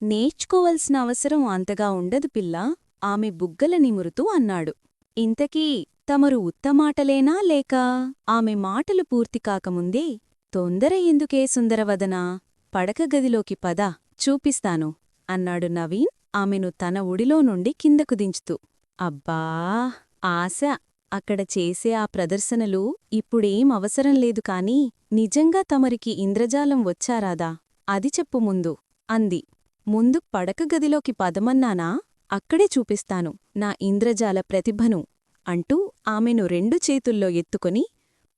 నేర్చుకోవలసిన అవసరం అంతగా ఉండదు పిల్లా ఆమె బుగ్గల నిమురుతూ అన్నాడు. ఇంతకీ తమరు ఉత్తమాటలేనా లేక ఆమె మాటలు పూర్తికాకముందే తొందర ఎందుకే సుందరవదనా పడకగదిలోకి పద చూపిస్తాను అన్నాడు నవీన్ ఆమెను తన ఒడిలో నుండి కిందకు దించుతూ. అబ్బా ఆశ అక్కడ చేసే ఆ ప్రదర్శనలు ఇప్పుడేం అవసరం లేదు కాని నిజంగా తమరికి ఇంద్రజాలం వచ్చారాదా అది చెప్పు ముందు అంది. ముందు పడకగదిలోకి పదమన్నానా అక్కడే చూపిస్తాను నా ఇంద్రజాల ప్రతిభను అంటూ ఆమెను రెండు చేతుల్లో ఎత్తుకొని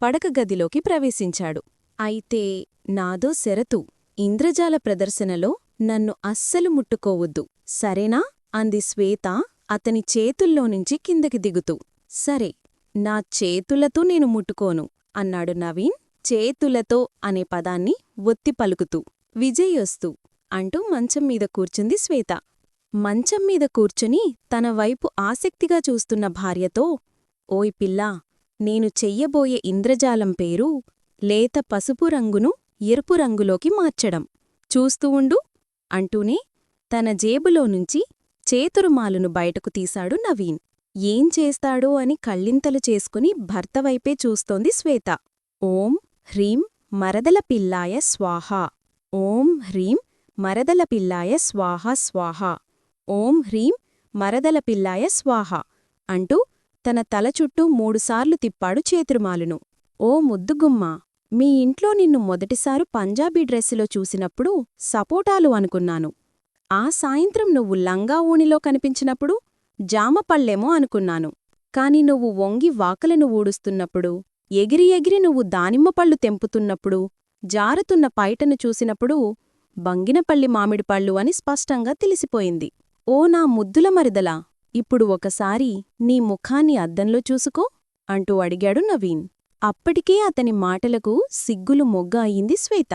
పడకగదిలోకి ప్రవేశించాడు. అయితే నాదో షరతు ఇంద్రజాల ప్రదర్శనలో నన్ను అస్సలు ముట్టుకోవద్దు సరేనా అంది శ్వేత అతని చేతుల్లోనుంచి కిందకి దిగుతూ. సరే నా చేతులతో నేను ముట్టుకోను అన్నాడు నవీన్ చేతులతో అనే పదాన్ని ఒత్తి పలుకుతూ. విజయోస్తు అంటూ మంచంమీద కూర్చుంది శ్వేత. మంచంమీద కూర్చుని తన వైపు ఆసక్తిగా చూస్తున్న భార్యతో ఓయ్ పిల్లా నేను చెయ్యబోయే ఇంద్రజాలం పేరు లేత పసుపు రంగును ఎరుపు రంగులోకి మార్చడం చూస్తూ ఉండు అంటూనే తన జేబులోనుంచి చేతురుమాలును బయటకు తీశాడు నవీన్. ఏం చేస్తాడో అని కళ్ళింతలు చేసుకుని భర్తవైపే చూస్తోంది శ్వేత. ఓం హ్రీం మరదల పిల్లాయ స్వాహా ఓం హ్రీం మరదల పిల్లాయ స్వాహా స్వాహా ఓం హ్రీం మరదల పిల్లాయ స్వాహా అంటూ తన తల చుట్టూ 3 సార్లు తిప్పాడు చేతురుమాలును. ఓ ముద్దుగుమ్మా మీ ఇంట్లో నిన్ను మొదటిసారు పంజాబీ డ్రెస్సులో చూసినప్పుడు సపోటాలు అనుకున్నాను. ఆ సాయంత్రం నువ్వు లంగా ఊణిలో కనిపించినప్పుడు జామపళ్ళేమో అనుకున్నాను. కాని నువ్వు వంగి వాకలను ఊడుస్తున్నప్పుడు ఎగిరి ఎగిరి నువ్వు దానిమ్మపళ్ళు తెంపుతున్నప్పుడు జారుతున్న పైటను చూసినప్పుడు బంగినపల్లి మామిడిపళ్ళు అని స్పష్టంగా తెలిసిపోయింది. ఓ నా ముద్దుల మరిదలా ఇప్పుడు ఒకసారి నీ ముఖాన్ని అద్దంలో చూసుకో అంటూ అడిగాడు నవీన్. అప్పటికే అతని మాటలకు సిగ్గులు మొగ్గ అయింది శ్వేత.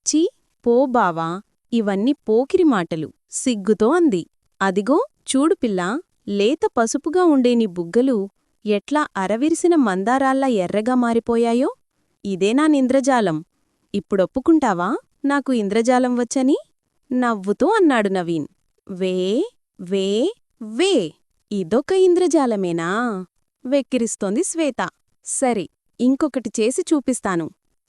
చీ పో బావా ఇవన్నీ పోకిరి మాటలు సిగ్గుతో అంది. అదిగో చూడు పిల్లా లేత పసుపుగా ఉండే నీ బుగ్గలు ఎట్లా అరవిరిసిన మందారాల్లా ఎర్రగా మారిపోయాయో ఇదేనా నింద్రజాలం ఇప్పుడొప్పుకుంటావా నాకు ఇంద్రజాలం వచ్చని నవ్వుతూ అన్నాడు నవీన్. వే వే వే ఇదొక ఇంద్రజాలమేనా వెక్కిరిస్తోంది శ్వేత. సరే ఇంకొకటి చేసి చూపిస్తాను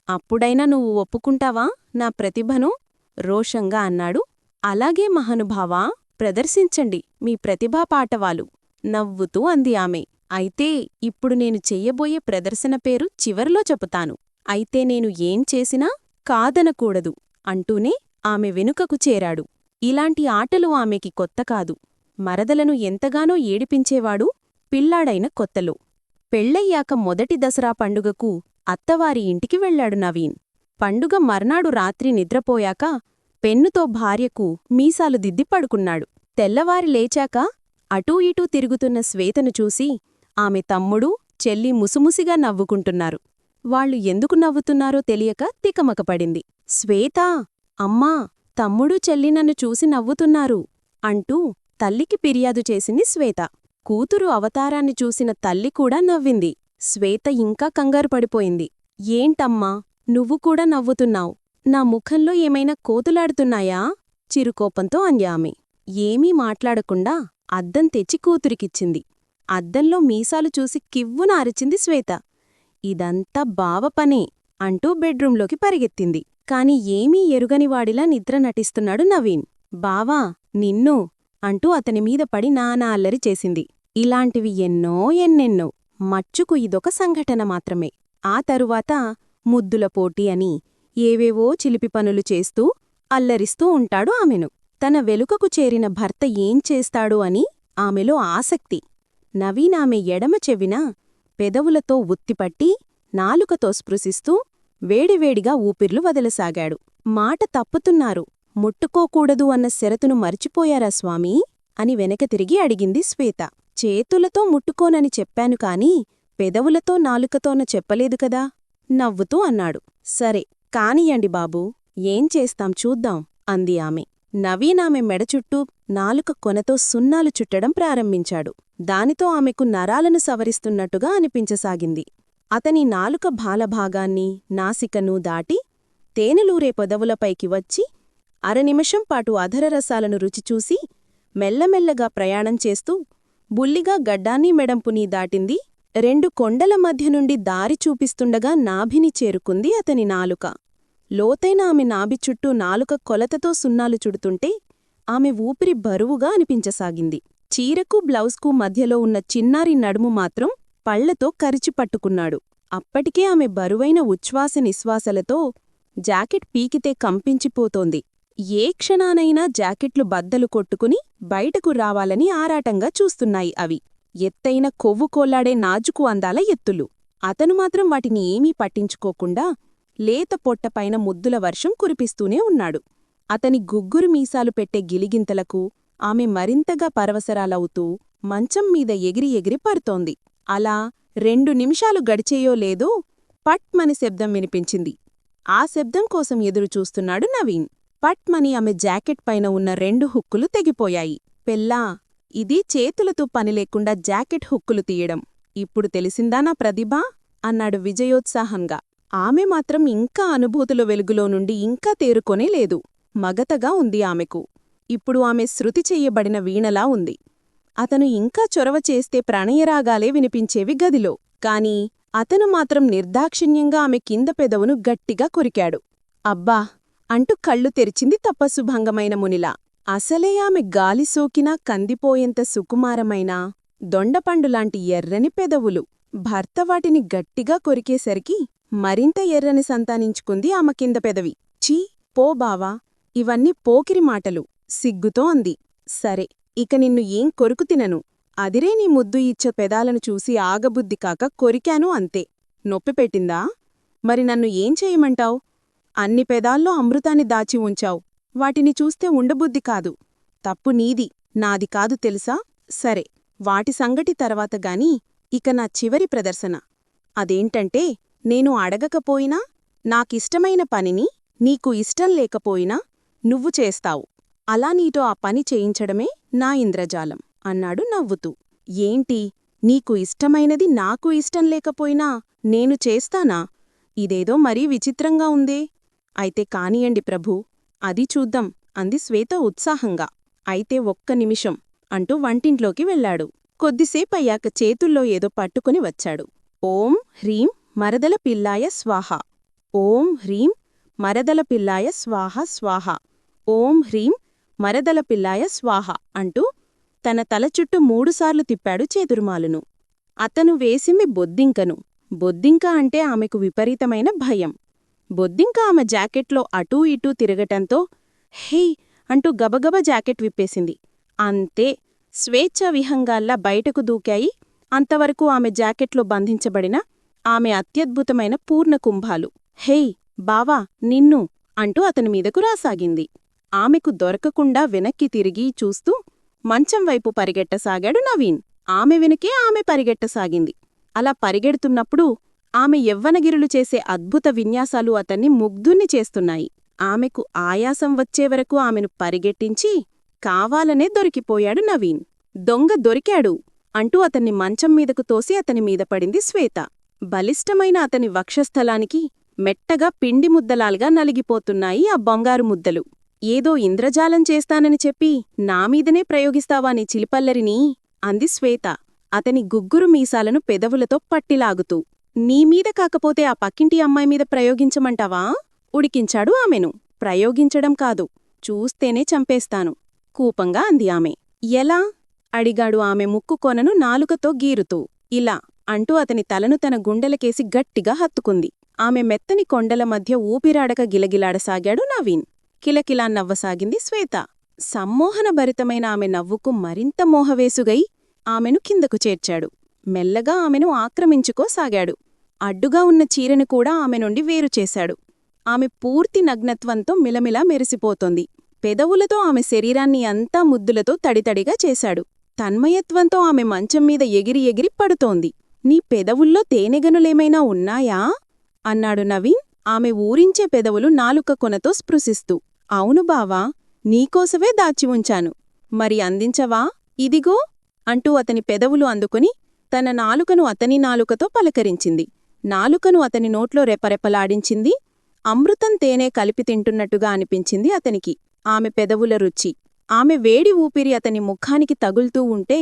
అప్పుడైనా నువ్వు ఒప్పుకుంటావా నా ప్రతిభను రోషంగా అన్నాడు. అలాగే మహానుభావా ప్రదర్శించండి మీ ప్రతిభా పాటవాలు నవ్వుతూ అంది ఆమె. అయితే ఇప్పుడు నేను చెయ్యబోయే ప్రదర్శన పేరు చివర్లో చెబుతాను. అయితే నేను ఏం చేసినా కాదనకూడదు అంటూనే ఆమె వెనుకకు చేరాడు. ఇలాంటి ఆటలు ఆమెకి కొత్తకాదు. మరదలను ఎంతగానో ఏడిపించేవాడు పిల్లాడైన కొత్తలో. పెళ్లయ్యాక మొదటి దసరా పండుగకు అత్తవారి ఇంటికి వెళ్లాడు నవీన్. పండుగ మర్నాడు రాత్రి నిద్రపోయాక పెన్నుతో భార్యకు మీసాలు దిద్ది పడుకున్నాడు. తెల్లవారి లేచాక అటూ ఇటూ తిరుగుతున్న శ్వేతను చూసి ఆమె తమ్ముడు చెల్లి ముసుముసిగా నవ్వుకుంటున్నారు. వాళ్లు ఎందుకు నవ్వుతున్నారో తెలియక తికమకపడింది. శ్వేతా అమ్మా తమ్ముడు చెల్లి నన్ను చూసి నవ్వుతున్నారు అంటూ తల్లికి ఫిర్యాదు చేసింది శ్వేత. కూతురు అవతారాన్ని చూసిన తల్లి కూడా నవ్వింది. శ్వేత ఇంకా కంగారు పడిపోయింది. ఏంటమ్మా నువ్వు కూడా నవ్వుతున్నావ్ నా ముఖంలో ఏమైనా కోతులాడుతున్నాయా చిరుకోపంతో అంది. ఏమీ మాట్లాడకుండా అద్దం తెచ్చి కూతురికిచ్చింది. అద్దంలో మీసాలు చూసి కివ్వున అరిచింది శ్వేత. ఇదంతా బావపనే అంటూ బెడ్రూంలోకి పరిగెత్తింది. కాని ఏమీ ఎరుగనివాడిలా నిద్ర నటిస్తున్నాడు నవీన్. బావా నిన్ను అంటూ అతనిమీద పడి నానా అల్లరి చేసింది. ఇలాంటివి ఎన్నెన్నో మచ్చుకు ఇదొక సంఘటన మాత్రమే. ఆ తరువాత ముద్దుల పోటీ అని ఏవేవో చిలిపి పనులు చేస్తూ అల్లరిస్తూ ఉంటాడు ఆమెను. తన వెలుకకు చేరిన భర్త ఏం చేస్తాడు అని ఆమెలో ఆసక్తి. నవీనామె ఎడమ చెవిన పెదవులతో ఉత్తిపట్టి నాలుకతో స్పృశిస్తూ వేడివేడిగా ఊపిర్లు వదలసాగాడు. మాట తప్పుతున్నారు ముట్టుకోకూడదు అన్న షరతును మరిచిపోయారా స్వామీ అని వెనక తిరిగి అడిగింది శ్వేత. చేతులతో ముట్టుకోనని చెప్పాను కాని పెదవులతో నాలుకతోన చెప్పలేదు కదా నవ్వుతూ అన్నాడు. సరే కానియండి బాబూ ఏం చేస్తాం చూద్దాం అంది ఆమె. నవీనామె మెడచుట్టూ నాలుక కొనతో సున్నాలు చుట్టడం ప్రారంభించాడు. దానితో ఆమెకు నరాలను సవరిస్తున్నట్టుగా అనిపించసాగింది. అతని నాలుక భాలభాగాన్ని నాసికను దాటి తేనెలూరే పెదవులపైకి వచ్చి అరనిమిషం పాటు అధరరసాలను రుచిచూసి మెల్లమెల్లగా ప్రయాణం చేస్తూ బుల్లిగా గడ్డాన్ని మెడంపుని దాటింది. 2 కొండల మధ్య నుండి దారి చూపిస్తుండగా నాభిని చేరుకుంది అతని నాలుక. లోతైన ఆమె నాభి చుట్టూ నాలుక కొలతతో సున్నాలు చుడుతుంటే ఆమె ఊపిరి బరువుగా అనిపించసాగింది. చీరకు బ్లౌజ్కు మధ్యలో ఉన్న చిన్నారి నడుము మాత్రం పళ్లతో కరిచిపట్టుకున్నాడు. అప్పటికే ఆమె బరువైన ఉచ్ఛ్వాస నిశ్వాసలతో జాకెట్ పీకితే కంపించిపోతోంది. ఏ క్షణానైనా జాకెట్లు బద్దలు కొట్టుకుని బయటకు రావాలని ఆరాటంగా చూస్తున్నాయి అవి. ఎత్తైన కొవ్వు కోల్లాడే నాజుకు అందాల ఎత్తులు. అతను మాత్రం వాటిని ఏమీ పట్టించుకోకుండా లేత పొట్టపైన ముద్దుల వర్షం కురిపిస్తూనే ఉన్నాడు. అతని గుగ్గురు మీసాలు పెట్టే గిలిగింతలకు ఆమె మరింతగా పరవశరాలవుతూ మంచం మీద ఎగిరి ఎగిరి పడుతోంది. అలా 2 నిమిషాలు గడిచేయో లేదో పట్మని శబ్దం వినిపించింది. ఆ శబ్దం కోసం ఎదురుచూస్తున్నాడు నవీన్. పట్మని ఆమె జాకెట్ పైన ఉన్న 2 హుక్కులు తెగిపోయాయి. పెళ్ళా, ఇది చేతులతో పనిలేకుండా జాకెట్ హుక్కులు తీయడం ఇప్పుడు తెలిసిందా నా ప్రతిభ? అన్నాడు విజయోత్సాహంగా. ఆమె మాత్రం ఇంకా అనుభూతుల వెలుగులో నుండి ఇంకా తేరుకొనే లేదు. మగతగా ఉంది ఆమెకు. ఇప్పుడు ఆమె శృతి చెయ్యబడిన వీణలా ఉంది. అతను ఇంకా చొరవ చేస్తే ప్రణయరాగాలే వినిపించేవి గదిలో. కాని అతను మాత్రం నిర్దాక్షిణ్యంగా ఆమె కింద పెదవును గట్టిగా కొరికాడు. అబ్బా అంటూ కళ్ళు తెరిచింది తపస్సుభంగమైన మునిలా. అసలే ఆమె గాలి సోకినా కందిపోయేంత సుకుమారమైన దొండపండులాంటి ఎర్రని పెదవులు. భర్త వాటిని గట్టిగా కొరికేసరికి మరింత ఎర్రని సంతానించుకుంది ఆమె కింద పెదవి. ఛీ, పో బావా, ఇవన్నీ పోకిరి మాటలు, సిగ్గుతో అంది. సరే, ఇక నిన్ను ఏం కొరుకు తినను. అదిరే నీ ముద్దు ఇచ్చ పెదాలను చూసి ఆగబుద్ధి కాక కొరికాను అంతే. నొప్పి పెట్టిందా? మరి నన్ను ఏం చేయమంటావ్? అన్ని పెదాల్లో అమృతాన్ని దాచి ఉంచావు. వాటిని చూస్తే ఉండబుద్ధి కాదు. తప్పు నీది, నాది కాదు తెలుసా? సరే, వాటి సంగటి తర్వాత గాని ఇక నా చివరి ప్రదర్శన. అదేంటంటే, నేను అడగకపోయినా నాకిష్టమైన పనిని నీకు ఇష్టం లేకపోయినా నువ్వు చేస్తావు. అలా నీతో ఆ పని చేయించడమే నా ఇంద్రజాలం అన్నాడు నవ్వుతూ. ఏంటి, నీకు ఇష్టమైనది నాకు ఇష్టం లేకపోయినా నేను చేస్తానా? ఇదేదో మరీ విచిత్రంగా ఉందే. అయితే కానియండి ప్రభూ, అది చూద్దాం అంది శ్వేత ఉత్సాహంగా. అయితే ఒక్క నిమిషం అంటూ వంటింట్లోకి వెళ్లాడు. కొద్దిసేపయ్యాక చేతుల్లో ఏదో పట్టుకుని వచ్చాడు. ఓం హ్రీం మరదల పిల్లాయ స్వాహ, ఓం హ్రీం మరదల పిల్లాయ స్వాహ స్వాహ, ఓం హ్రీం మరదల పిల్లాయ స్వాహ అంటూ తన తల చుట్టూ 3 సార్లు తిప్పాడు చేతురుమాలును. అతను వేసింది బొద్దింకను. బొద్దింక అంటే ఆమెకు విపరీతమైన భయం. బొద్దింక ఆమె జాకెట్లో అటూ ఇటూ తిరగటంతో హే అంటూ గబగబ జాకెట్ విప్పేసింది. అంతే, స్వేచ్ఛా విహంగాల్లా బయటకు దూకాయి అంతవరకు ఆమె జాకెట్లో బంధించబడిన ఆమె అత్యద్భుతమైన పూర్ణకుంభాలు. హేయ్ బావా, నిన్ను అంటూ అతని మీదకు రాసాగింది. ఆమెకు దొరకకుండా వెనక్కి తిరిగి చూస్తూ మంచం వైపు పరిగెట్టసాగాడు నవీన్. ఆమె వెనుకే ఆమె పరిగెట్టసాగింది. అలా పరిగెడుతున్నప్పుడు ఆమె యవ్వనగిరులు చేసే అద్భుత విన్యాసాలు అతన్ని ముగ్ధుణ్ణి చేస్తున్నాయి. ఆమెకు ఆయాసం వచ్చేవరకు ఆమెను పరిగెట్టించి కావాలనే దొరికిపోయాడు నవీన్. దొంగ దొరికాడు అంటూ అతన్ని మంచం మీదకు తోసి అతని మీద పడింది శ్వేత. బలిష్టమైన అతని వక్షస్థలానికి మెట్టగా పిండి ముద్దలాల్గా నలిగిపోతున్నాయి ఆ బంగారు ముద్దలు. ఏదో ఇంద్రజాలం చేస్తానని చెప్పి నామీదనే ప్రయోగిస్తావా నీ చిలిపల్లరిని? అంది శ్వేత అతని గుగ్గురు మీసాలను పెదవులతో పట్టిలాగుతూ. నీమీద కాకపోతే ఆ పక్కింటి అమ్మాయి మీద ప్రయోగించమంటావా? ఉడికించాడు ఆమెను. ప్రయోగించడం కాదు, చూస్తేనే చంపేస్తాను కూపంగా అంది ఆమె. ఎలా? అడిగాడు ఆమె ముక్కు కొనను నాలుకతో గీరుతూ. ఇలా అంటూ అతని తలను తన గుండెలకేసి గట్టిగా హత్తుకుంది. ఆమె మెత్తని కొండల మధ్య ఊపిరాడక గిలగిలాడసాగాడు నవీన్. కిలకిలా నవ్వసాగింది శ్వేత. సమ్మోహనభరితమైన ఆమె నవ్వుకు మరింత మోహవేసుగై ఆమెను కిందకు చేర్చాడు. మెల్లగా ఆమెను ఆక్రమించుకోసాగాడు. అడ్డుగా ఉన్న చీరెను కూడా ఆమె నుండి వేరుచేశాడు. ఆమె పూర్తి నగ్నత్వంతో మిలమిలా మెరిసిపోతోంది. పెదవులతో ఆమె శరీరాన్ని అంతా ముద్దులతో తడితడిగా చేశాడు. తన్మయత్వంతో ఆమె మంచం మీద ఎగిరి ఎగిరి పడుతోంది. నీ పెదవుల్లో తేనెగనులేమైనా ఉన్నాయా? అన్నాడు నవీన్ ఆమె ఊరించే పెదవులు నాలుక కొనతో స్పృశిస్తూ. అవును బావా, నీకోసమే దాచి ఉంచాను. మరి అందించవా? ఇదిగో అంటూ అతని పెదవులు అందుకుని తన నాలుకను అతని నాలుకతో పలకరించింది. నాలుకను అతని నోట్లో రెపరెపలాడించింది. అమృతం తేనె కలిపి తింటున్నట్టుగా అనిపించింది అతనికి. ఆమె పెదవుల రుచి. ఆమె వేడి ఊపిరి అతని ముఖానికి తగుల్తూ ఉంటే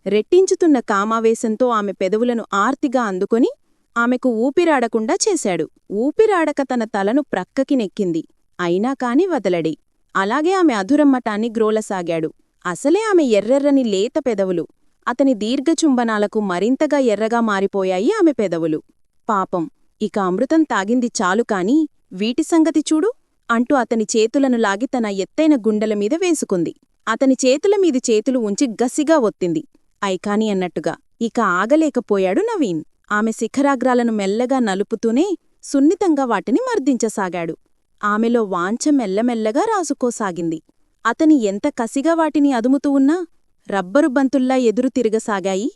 రెట్టించుతున్న కామావేశంతో ఆమె పెదవులను ఆర్తిగా అందుకొని ఆమెకు ఊపిరాడకుండా చేశాడు. ఊపిరాడక తన తలను ప్రక్కకి నెక్కింది. అయినా కాని వదలడి. అలాగే ఆమె అధురమ్మటాన్ని గ్రోలసాగాడు. అసలే ఆమె ఎర్రెర్రని లేత పెదవులు. అతని దీర్ఘచుంబనాలకు మరింతగా ఎర్రగా మారిపోయాయి ఆమె పెదవులు. పాపం, ఇక అమృతం తాగింది చాలు కాని వీటి సంగతి చూడు అంటూ అతని చేతులను లాగి తన ఎత్తైన గుండెలమీద వేసుకుంది. అతని చేతులమీది చేతులు ఉంచి గసిగా ఒత్తింది. ఐకాని అన్నట్టుగా. ఇక ఆగలేకపోయాడు నవీన్. ఆమె శిఖరాగ్రాలను మెల్లగా నలుపుతూనే సున్నితంగా వాటిని మర్దించసాగాడు. ఆమెలో వాంఛ మెల్లమెల్లగా రాసుకోసాగింది. అతని ఎంత కసిగా వాటిని అదుముతూ ఉన్నా రబ్బరు బంతుల్లా ఎదురు తిరగసాగాయి.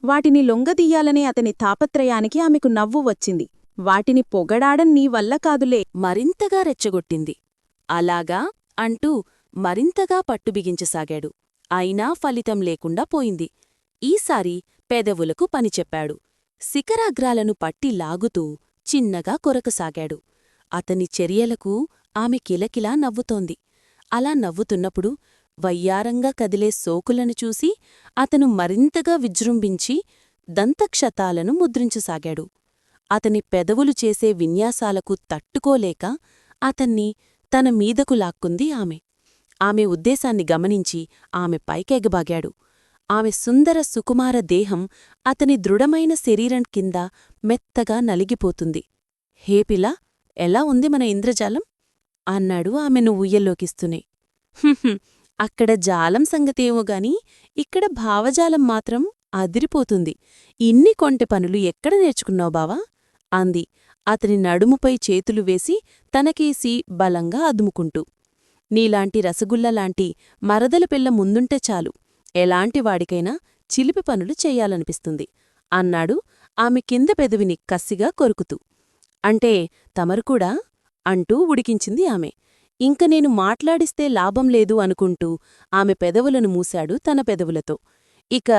వాటిని లొంగదీయాలనే అతని తాపత్రయానికి ఆమెకు నవ్వు వచ్చింది. వాటిని పొగడాడం నీ వల్ల కాదులే మరింతగా రెచ్చగొట్టింది. అలాగా అంటూ మరింతగా పట్టుబిగించసాగాడు. అయినా ఫలితం లేకుండా పోయింది. ఈసారి పెదవులకు పనిచెప్పాడు. శిఖరాగ్రాలను పట్టి లాగుతూ చిన్నగా కొరకసాగాడు. అతని చర్యలకు ఆమె కిలకిలా నవ్వుతోంది. అలా నవ్వుతున్నప్పుడు వయ్యారంగా కదిలే సోకులను చూసి అతను మరింతగా విజృంభించి దంతక్షతాలను ముద్రించసాగాడు. అతని పెదవులు చేసే విన్యాసాలకు తట్టుకోలేక అతన్ని తన మీదకు లాక్కుంది ఆమె. ఆమె ఉద్దేశాన్ని గమనించి ఆమె పైకెగబాగాడు. ఆమె సుందర సుకుమార దేహం అతని దృఢమైన శరీరం కింద మెత్తగా నలిగిపోతుంది. హేపిలా, ఎలా ఉంది మన ఇంద్రజాలం? అన్నాడు ఆమెను ఉయ్యల్లోకిస్తూనే. అక్కడ జాలం సంగతేమోగాని ఇక్కడ భావజాలం మాత్రం అదిరిపోతుంది. ఇన్ని కొంటె పనులు ఎక్కడ నేర్చుకున్నావు బావా? అంది అతని నడుముపై చేతులు వేసి తనకేసి బలంగా అదుముకుంటూ. నీలాంటి రసగుల్లలాంటి మరదల పిల్ల ముందుంటే చాలు, ఎలాంటివాడికైనా చిలిపి పనులు చెయ్యాలనిపిస్తుంది అన్నాడు ఆమె కింద పెదవిని కసిగా కొరుకుతూ. అంటే తమరుకూడా అంటూ ఉడికించింది ఆమె. ఇంక నేను మాట్లాడిస్తే లాభం లేదు అనుకుంటూ ఆమె పెదవులను మూశాడు తన పెదవులతో. ఇక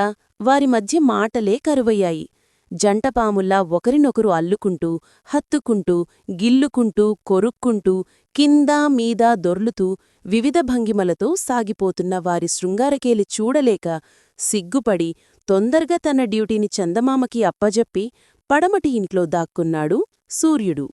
వారి మధ్య మాటలే కరువయ్యాయి. జంటపాముల్లా ఒకరినొకరు అల్లుకుంటూ, హత్తుకుంటూ, గిల్లుకుంటూ, కొరుక్కుంటూ, కిందా మీదా దొర్లుతూ వివిధ భంగిమలతో సాగిపోతున్న వారి శృంగారకేలి చూడలేక సిగ్గుపడి తొందరగా తన డ్యూటీని చందమామకి అప్పజెప్పి పడమటి ఇంట్లో దాక్కున్నాడు సూర్యుడు.